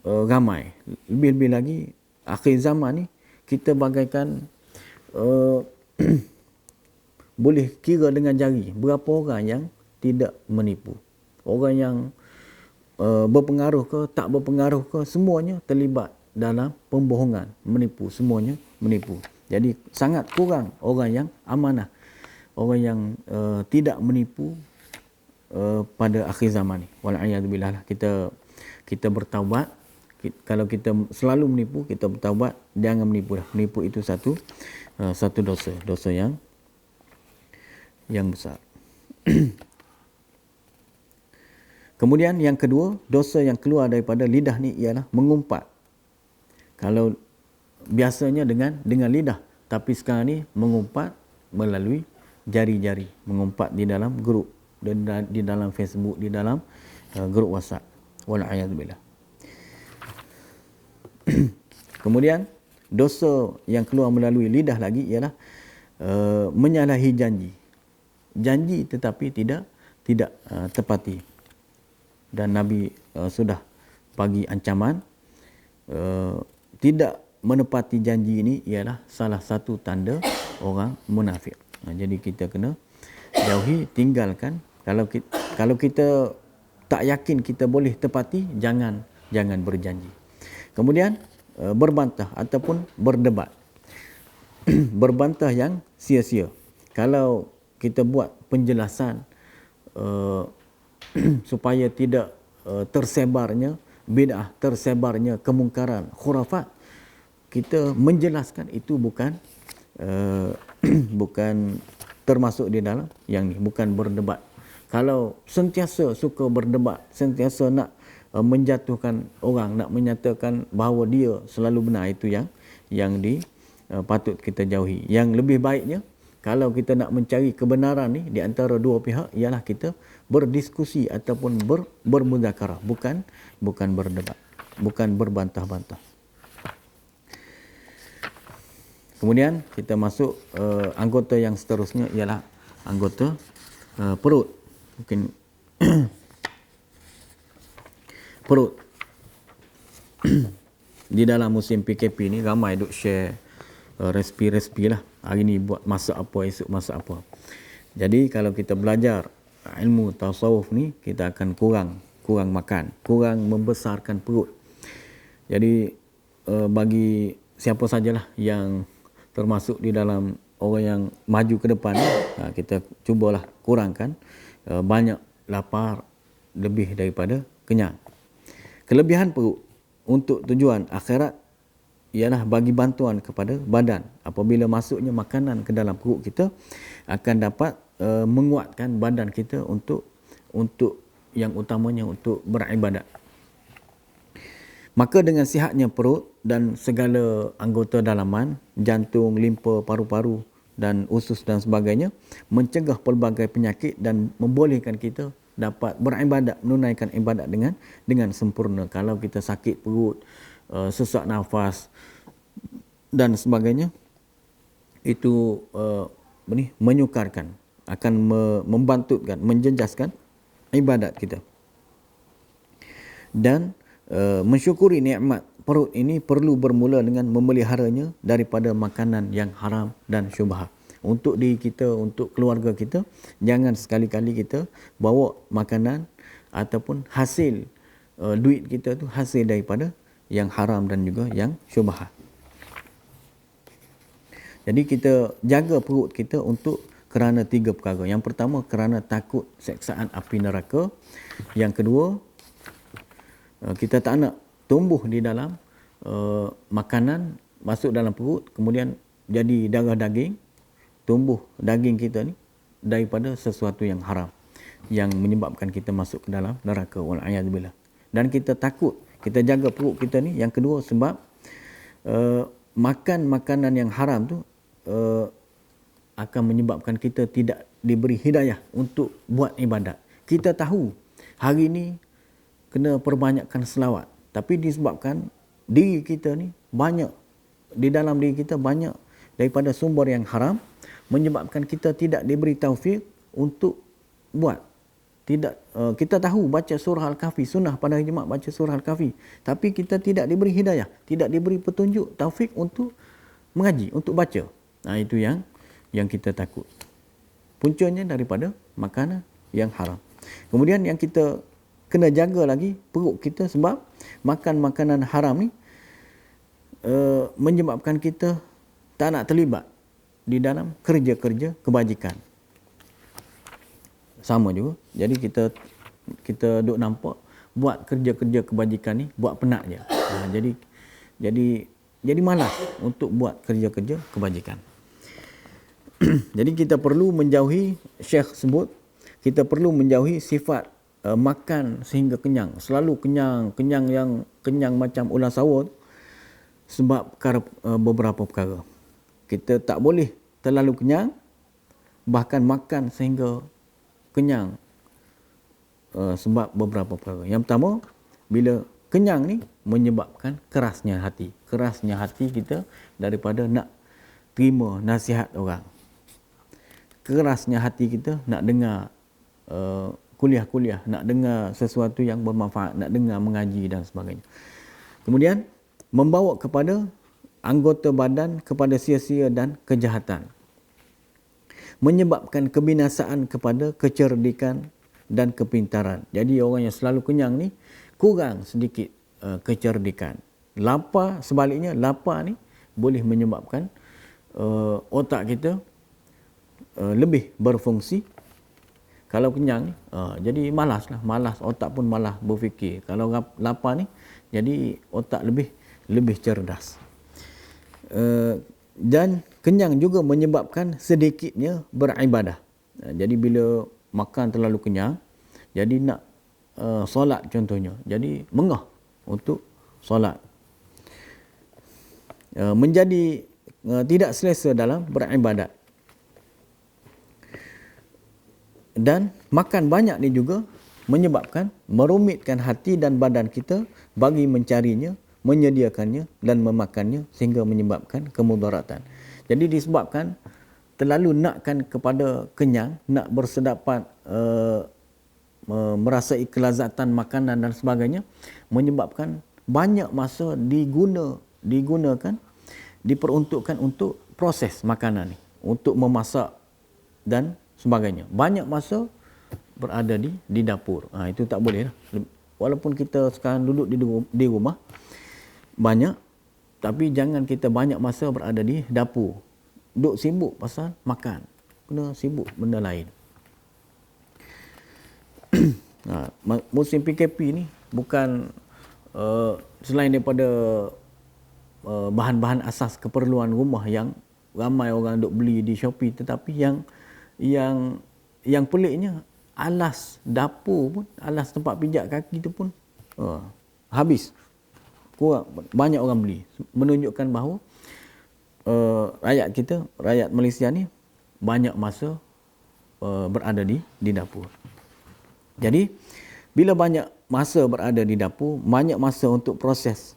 ramai. Lebih-lebih lagi akhir zaman ni, kita bagaikan boleh kira dengan jari berapa orang yang tidak menipu. Orang yang berpengaruh ke tak berpengaruh ke, semuanya terlibat dalam pembohongan, menipu, semuanya menipu. Jadi sangat kurang orang yang amanah, orang yang tidak menipu pada akhir zaman ni. Wal'iyadzubillah, kita bertaubat. Kalau kita selalu menipu, kita bertaubat, jangan menipu dah. Menipu itu satu dosa yang besar. Kemudian yang kedua, dosa yang keluar daripada lidah ni ialah mengumpat. Kalau biasanya dengan lidah, tapi sekarang ni mengumpat melalui jari-jari, mengumpat di dalam grup, di dalam Facebook, di dalam grup WhatsApp. Wal'iyadzubillah. Kemudian dosa yang keluar melalui lidah lagi ialah menyalahi janji tetapi tidak tepati. Dan Nabi sudah bagi ancaman, tidak menepati janji ini ialah salah satu tanda orang munafik. Jadi kita kena jauhi, tinggalkan. Kalau kita tak yakin kita boleh tepati, jangan berjanji. Kemudian berbantah ataupun berdebat. Berbantah yang sia-sia. Kalau kita buat penjelasan supaya tidak tersebarnya bid'ah, tersebarnya kemungkaran, khurafat, kita menjelaskan itu bukan termasuk di dalam yang ni, bukan berdebat. Kalau sentiasa suka berdebat, sentiasa nak menjatuhkan orang, nak menyatakan bahawa dia selalu benar, itu yang patut kita jauhi. Yang lebih baiknya, kalau kita nak mencari kebenaran ni di antara dua pihak, ialah kita berdiskusi ataupun bermuzakarah, bukan berdebat. bukan berbantah-bantah. Kemudian kita masuk anggota yang seterusnya ialah anggota perut. Mungkin perut. Di dalam musim PKP ni ramai duk share resipi-resipi lah. Hari ni buat masak apa, esok masak apa. Jadi kalau kita belajar ilmu tasawuf ni, kita akan kurang makan, kurang membesarkan perut. Jadi bagi siapa sajalah yang termasuk di dalam orang yang maju ke depan, kita cubalah kurangkan banyak lapar lebih daripada kenyang. Kelebihan perut untuk tujuan akhirat ialah bagi bantuan kepada badan. Apabila masuknya makanan ke dalam perut kita, akan dapat menguatkan badan kita untuk yang utamanya untuk beribadat. Maka dengan sihatnya perut dan segala anggota dalaman, jantung, limpa, paru-paru dan usus dan sebagainya, mencegah pelbagai penyakit dan membolehkan kita dapat beribadat, menunaikan ibadat dengan sempurna. Kalau kita sakit perut, sesak nafas dan sebagainya, itu menyukarkan, akan membantutkan, menjejaskan ibadat kita. Dan mensyukuri nikmat perut ini perlu bermula dengan memeliharanya daripada makanan yang haram dan syubhat. Untuk diri kita, untuk keluarga kita, jangan sekali-kali kita bawa makanan ataupun hasil duit kita tu hasil daripada yang haram dan juga yang syubhat. Jadi kita jaga perut kita untuk kerana 3 perkara. Yang pertama, kerana takut seksaan api neraka. Yang kedua, kita tak nak tumbuh di dalam makanan masuk dalam perut, kemudian jadi darah daging, tumbuh daging kita ni daripada sesuatu yang haram, yang menyebabkan kita masuk ke dalam neraka, wal'iyadzubillah. Dan kita takut, kita jaga perut kita ni, yang kedua sebab makan makanan yang haram tu akan menyebabkan kita tidak diberi hidayah untuk buat ibadat. Kita tahu hari ni kena perbanyakkan selawat, tapi disebabkan diri kita ni banyak, di dalam diri kita banyak daripada sumber yang haram, menyebabkan kita tidak diberi taufik untuk buat. Kita tahu baca surah Al-Kahfi, sunnah pada hari Jumaat baca surah Al-Kahfi, tapi kita tidak diberi hidayah, tidak diberi petunjuk, taufik untuk mengaji, untuk baca. Itu yang kita takut. Puncanya daripada makanan yang haram. Kemudian yang kita kena jaga lagi perut kita, sebab makan makanan haram ni menyebabkan kita tak nak terlibat di dalam kerja-kerja kebajikan. Sama juga. Jadi kita duk nampak buat kerja-kerja kebajikan ni buat penat je. Jadi malas untuk buat kerja-kerja kebajikan. Jadi kita perlu menjauhi, Syekh sebut, kita perlu menjauhi sifat makan sehingga kenyang, selalu kenyang macam ular sawur, sebab beberapa perkara. Kita tak boleh terlalu kenyang, bahkan makan sehingga kenyang sebab beberapa perkara. Yang pertama, bila kenyang ni menyebabkan kerasnya hati. Kerasnya hati kita daripada nak terima nasihat orang. Kerasnya hati kita nak dengar kuliah-kuliah, nak dengar sesuatu yang bermanfaat, nak dengar mengaji dan sebagainya. Kemudian membawa kepada anggota badan kepada sia-sia dan kejahatan. Menyebabkan kebinasaan kepada kecerdikan dan kepintaran. Jadi orang yang selalu kenyang ni kurang sedikit kecerdikan. Lapar, sebaliknya lapar ni boleh menyebabkan otak kita lebih berfungsi. Kalau kenyang ni jadi malas, otak pun malas berfikir. Kalau lapar ni jadi otak lebih cerdas. Dan kenyang juga menyebabkan sedikitnya beribadah. Jadi bila makan terlalu kenyang, jadi nak solat contohnya, jadi mengah untuk solat. Menjadi tidak selesa dalam beribadat. Dan makan banyak ni juga menyebabkan merumitkan hati dan badan kita bagi mencarinya, menyediakannya dan memakannya sehingga menyebabkan kemudaratan. Jadi disebabkan terlalu nakkan kepada kenyang, nak bersedapan, merasai kelazatan makanan dan sebagainya, menyebabkan banyak masa diperuntukkan untuk proses makanan ni, untuk memasak dan sebagainya. Banyak masa berada di dapur. Itu tak boleh lah. Walaupun kita sekarang duduk di rumah banyak, tapi jangan kita banyak masa berada di dapur. Duk sibuk pasal makan. Kena sibuk benda lain. Musim PKP ni bukan selain daripada bahan-bahan asas keperluan rumah yang ramai orang duk beli di Shopee, tetapi yang peliknya alas dapur pun, alas tempat pijak kaki tu pun habis. Banyak orang beli, menunjukkan bahawa rakyat kita, rakyat Malaysia ni banyak masa berada di dapur. Jadi bila banyak masa berada di dapur, banyak masa untuk proses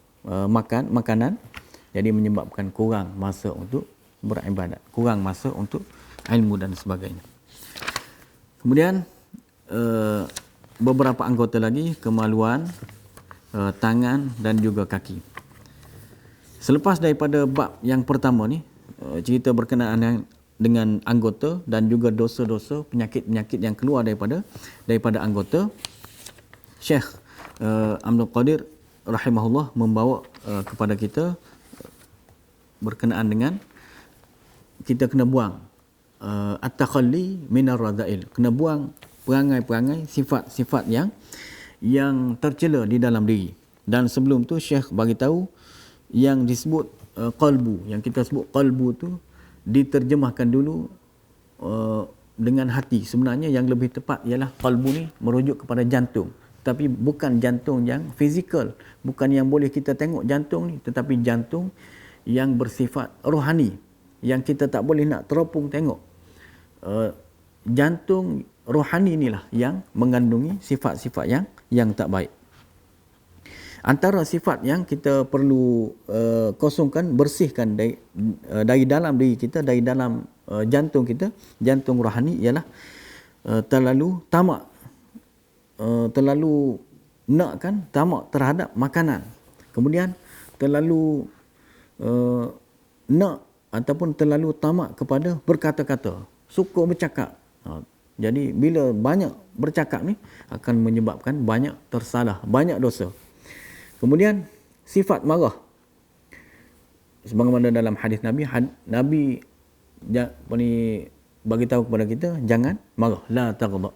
makanan, jadi menyebabkan kurang masa untuk beribadat, kurang masa untuk ilmu dan sebagainya. Kemudian beberapa anggota lagi, kemaluan tangan dan juga kaki. Selepas daripada bab yang pertama ni, cerita berkenaan dengan anggota dan juga dosa-dosa, penyakit-penyakit yang keluar daripada anggota, Syekh Abdul Qadir rahimahullah membawa kepada kita berkenaan dengan kita kena buang at-takhalli minar radha'il, kena buang perangai-perangai, sifat-sifat yang tercela di dalam diri. Dan sebelum tu Syekh bagi tahu yang disebut qalbu, yang kita sebut qalbu tu diterjemahkan dulu dengan hati. Sebenarnya yang lebih tepat ialah qalbu ni merujuk kepada jantung, tapi bukan jantung yang fizikal, bukan yang boleh kita tengok jantung ni, tetapi jantung yang bersifat rohani, yang kita tak boleh nak teropong tengok. Jantung rohani inilah yang mengandungi sifat-sifat yang tak baik. Antara sifat yang kita perlu kosongkan, bersihkan dari dalam diri kita, dari dalam jantung kita, jantung rohani, ialah terlalu tamak, terlalu nakkan, tamak terhadap makanan. Kemudian terlalu nak ataupun terlalu tamak kepada berkata-kata, suka bercakap. Jadi bila banyak bercakap ni akan menyebabkan banyak tersalah, banyak dosa. Kemudian sifat marah. Sebagaimana dalam hadis Nabi bagi tahu kepada kita jangan marah, la taghdab.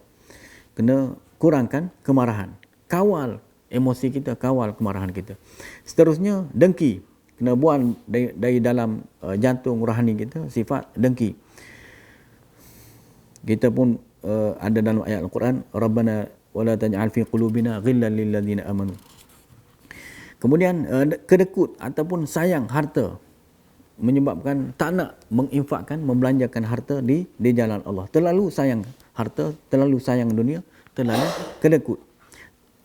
Kena kurangkan kemarahan. Kawal emosi kita, kawal kemarahan kita. Seterusnya dengki. Kena buang dari dalam jantung rohani kita sifat dengki. Kita pun ada dalam ayat Al-Quran, Rabbana wala taj'al fi qulubina ghillan lil ladzina amanu. Kemudian kedekut ataupun sayang harta, menyebabkan tak nak menginfakkan, membelanjakan harta di jalan Allah. Terlalu sayang harta, terlalu sayang dunia, terlalu kedekut.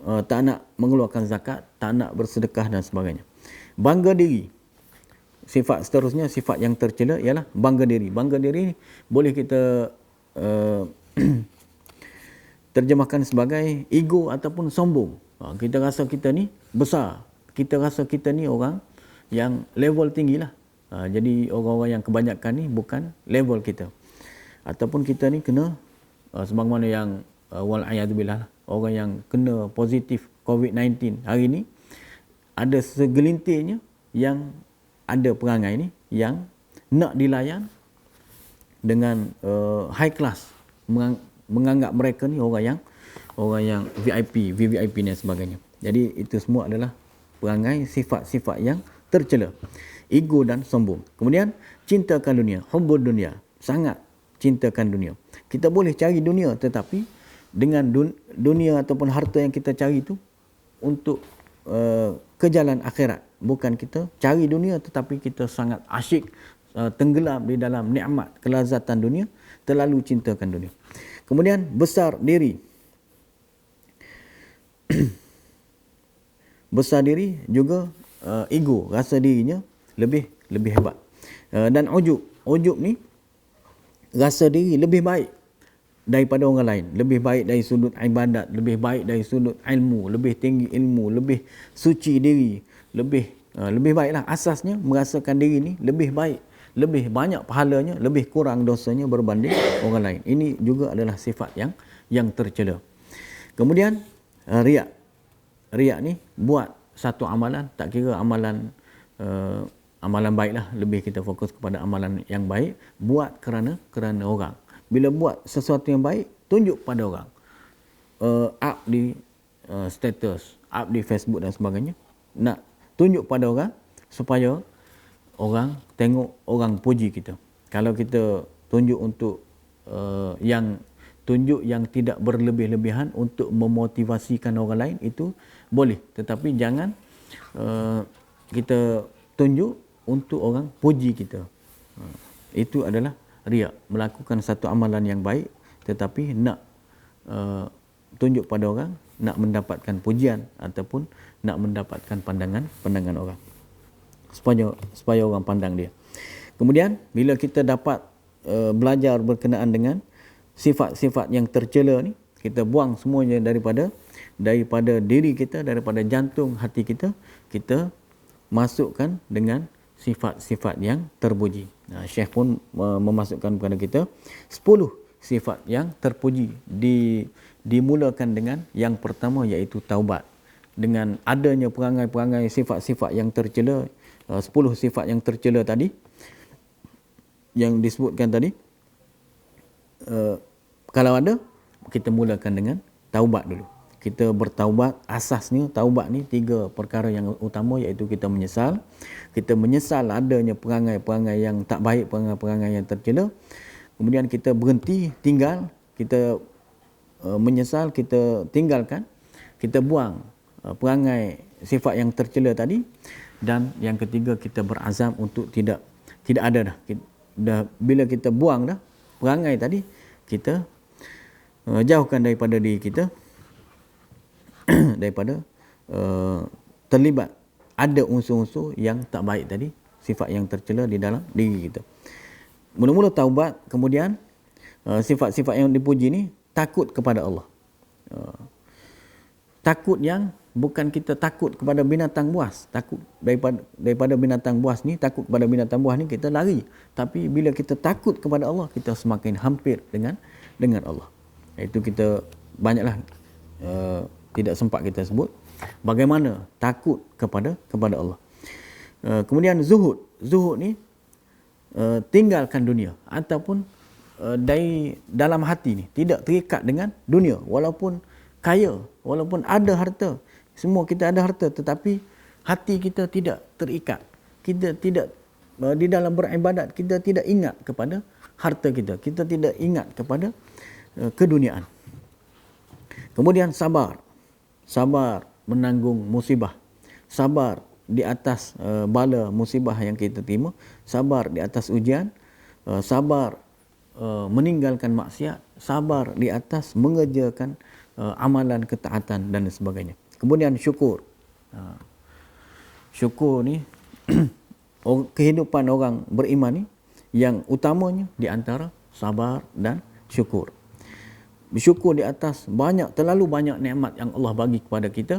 Tak nak mengeluarkan zakat, tak nak bersedekah dan sebagainya. Bangga diri. Sifat seterusnya, sifat yang tercela ialah bangga diri. Bangga diri boleh kita terjemahkan sebagai ego ataupun sombong. Kita rasa kita ni besar. Kita rasa kita ni orang yang level tinggi lah. Jadi orang-orang yang kebanyakan ni bukan level kita. Ataupun kita ni kena sebagaimana yang wal'ayadzubillah, orang yang kena positif COVID-19 hari ni, ada segelintirnya yang ada perangai ni yang nak dilayan dengan high class, menganggap mereka ni orang yang VIP, VVIP dan sebagainya. Jadi itu semua adalah perangai, sifat-sifat yang tercela, ego dan sombong. Kemudian cintakan dunia, hubbud dunia, sangat cintakan dunia. Kita boleh cari dunia, tetapi dengan dunia ataupun harta yang kita cari itu untuk ke jalan akhirat. Bukan kita cari dunia tetapi kita sangat asyik tenggelam di dalam nikmat kelazatan dunia, terlalu cintakan dunia. Kemudian besar diri. besar diri juga ego, rasa dirinya lebih hebat. Dan ujub ni rasa diri lebih baik daripada orang lain, lebih baik dari sudut ibadat, lebih baik dari sudut ilmu, lebih tinggi ilmu, lebih suci diri, lebih baiklah. Asasnya merasakan diri ni lebih baik, lebih banyak pahalanya, lebih kurang dosanya berbanding orang lain. Ini juga adalah sifat yang tercela. Kemudian riak. Riak ni buat satu amalan, tak kira amalan amalan baiklah, lebih kita fokus kepada amalan yang baik, buat kerana orang. Bila buat sesuatu yang baik, tunjuk pada orang. Up di status, up di Facebook dan sebagainya. Nak tunjuk pada orang supaya orang tengok, orang puji kita. Kalau kita tunjuk untuk tunjuk yang tidak berlebih-lebihan untuk memotivasikan orang lain, itu boleh. Tetapi jangan kita tunjuk untuk orang puji kita. Itu adalah riak. Melakukan satu amalan yang baik tetapi nak tunjuk pada orang, nak mendapatkan pujian ataupun nak mendapatkan pandangan orang, supaya orang pandang dia. Kemudian bila kita dapat belajar berkenaan dengan sifat-sifat yang tercela ni, kita buang semuanya daripada diri kita, daripada jantung hati kita, kita masukkan dengan sifat-sifat yang terpuji. Syekh pun memasukkan kepada kita 10 sifat yang terpuji, dimulakan dengan yang pertama, iaitu taubat. Dengan adanya perangai-perangai sifat-sifat yang tercela, 10 sifat yang tercela tadi yang disebutkan tadi, kalau ada, kita mulakan dengan taubat dulu. Kita bertaubat. Asasnya taubat ni 3 perkara yang utama, iaitu kita menyesal. Kita menyesal adanya perangai-perangai yang tak baik, perangai-perangai yang tercela. Kemudian kita berhenti, tinggal. Kita menyesal, kita tinggalkan. Kita buang perangai sifat yang tercela tadi. Dan yang ketiga, kita berazam untuk tidak ada dah. Bila kita buang dah perangai tadi, kita jauhkan daripada diri kita, daripada terlibat ada unsur-unsur yang tak baik tadi, sifat yang tercela di dalam diri kita. Mula-mula taubat, kemudian sifat-sifat yang dipuji ni, takut kepada Allah. Takut yang bukan kita takut kepada binatang buas, takut daripada binatang buas ni, takut kepada binatang buas ni kita lari. Tapi bila kita takut kepada Allah, kita semakin hampir dengan Allah. Itu kita banyaklah tidak sempat kita sebut bagaimana takut kepada Allah. Kemudian zuhud ni tinggalkan dunia, ataupun dari dalam hati ni tidak terikat dengan dunia. Walaupun kaya, walaupun ada harta, semua kita ada harta, tetapi hati kita tidak terikat. Kita tidak di dalam beribadat, kita tidak ingat kepada harta kita, kita tidak ingat kepada keduniaan. Kemudian sabar menanggung musibah, sabar di atas bala musibah yang kita terima, sabar di atas ujian, sabar meninggalkan maksiat, sabar di atas mengerjakan amalan ketaatan dan sebagainya. Kemudian syukur. Syukur ni kehidupan orang beriman ni yang utamanya di antara sabar dan syukur. Bersyukur di atas terlalu banyak nikmat yang Allah bagi kepada kita.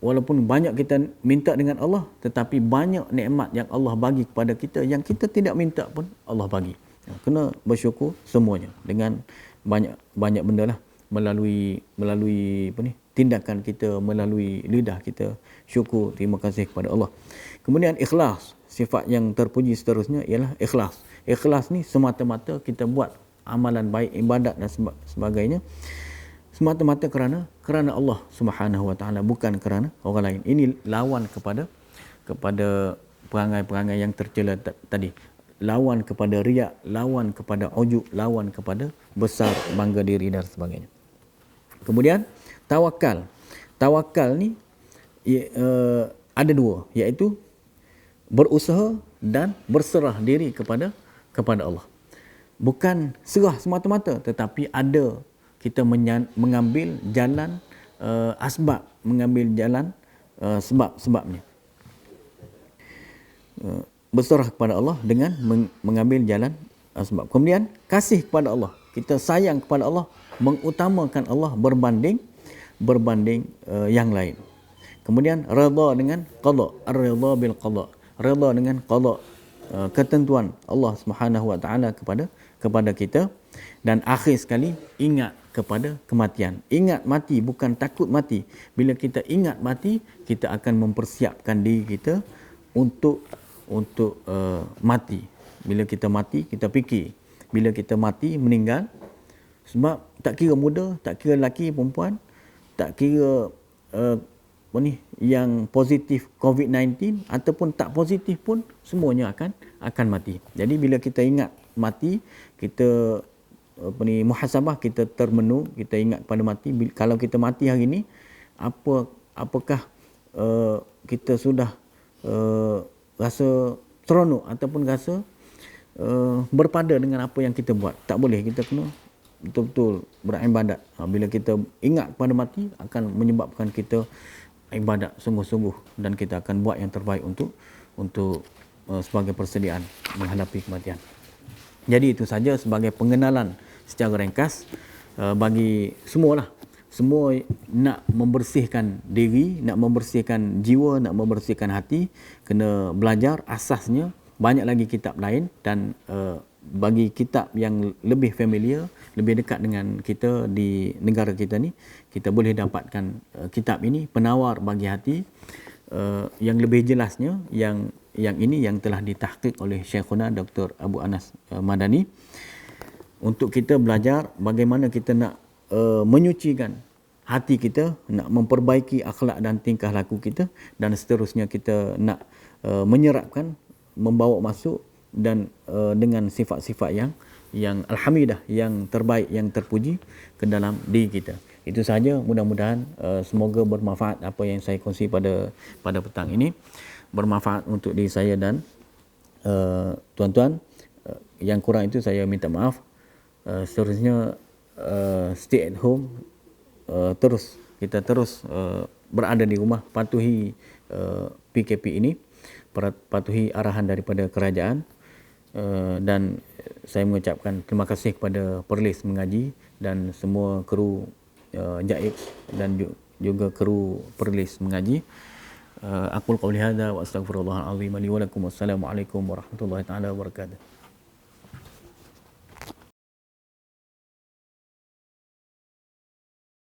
Walaupun banyak kita minta dengan Allah, tetapi banyak nikmat yang Allah bagi kepada kita yang kita tidak minta pun Allah bagi. Kena bersyukur semuanya dengan banyak benda lah, melalui tindakan kita, melalui lidah kita, syukur, terima kasih kepada Allah. Kemudian ikhlas, sifat yang terpuji seterusnya ialah ikhlas. Ikhlas ni semata-mata kita buat amalan baik, ibadat dan sebagainya semata-mata kerana Allah Subhanahu wa taala, bukan kerana orang lain. Ini lawan kepada perangai-perangai yang tercela tadi. Lawan kepada riak, lawan kepada ujub, lawan kepada besar bangga diri dan sebagainya. Kemudian tawakal. Tawakal ni ada 2, iaitu berusaha dan berserah diri kepada Allah. Bukan serah semata-mata, tetapi ada kita mengambil jalan asbab, mengambil jalan sebab-sebabnya. Berserah kepada Allah dengan mengambil jalan sebab. Kemudian kasih kepada Allah. Kita sayang kepada Allah, mengutamakan Allah berbanding yang lain. Kemudian redha dengan qada, ar-ridha bil qada. Redha dengan qada, ketentuan Allah Subhanahu wa taala kepada kita. Dan akhir sekali, ingat kepada kematian. Ingat mati, bukan takut mati. Bila kita ingat mati, kita akan mempersiapkan diri kita untuk mati. Bila kita mati, kita fikir. Bila kita mati, meninggal, sebab tak kira muda, tak kira lelaki, perempuan, tak kira yang positif COVID-19 ataupun tak positif pun, semuanya akan mati. Jadi bila kita ingat mati, kita muhasabah, kita termenung, kita ingat pada mati. Kalau kita mati hari ini, apakah kita sudah rasa seronok ataupun rasa berpada dengan apa yang kita buat? Tak boleh. Kita kena betul-betul beribadat. Bila kita ingat pada mati, akan menyebabkan kita ibadat sungguh-sungguh, dan kita akan buat yang terbaik untuk sebagai persediaan menghadapi kematian. Jadi itu saja sebagai pengenalan secara ringkas bagi semualah. Semua nak membersihkan diri, nak membersihkan jiwa, nak membersihkan hati, kena belajar asasnya. Banyak lagi kitab lain, dan bagi kitab yang lebih familiar, lebih dekat dengan kita di negara kita ni, kita boleh dapatkan kitab ini, Penawar Bagi Hati. Yang lebih jelasnya, yang ini yang telah ditahqiq oleh Syekhuna Dr. Abu Anas Madani, untuk kita belajar bagaimana kita nak menyucikan hati kita, nak memperbaiki akhlak dan tingkah laku kita, dan seterusnya kita nak menyerapkan, membawa masuk, dan dengan sifat-sifat yang alhamdulillah, yang terbaik, yang terpuji ke dalam diri kita. Itu sahaja, mudah-mudahan semoga bermanfaat apa yang saya kongsi pada petang ini. Bermanfaat untuk diri saya dan tuan-tuan. Yang kurang itu saya minta maaf. Seterusnya stay at home, kita terus berada di rumah, patuhi PKP ini, patuhi arahan daripada kerajaan, dan saya mengucapkan terima kasih kepada Perlis Mengaji dan semua kru Jaib dan juga kru Perlis Mengaji. Aqul qawli hadza wa astaghfirullahal azim li wa lakum. Wassalamualaikum warahmatullahi taala wabarakatuh.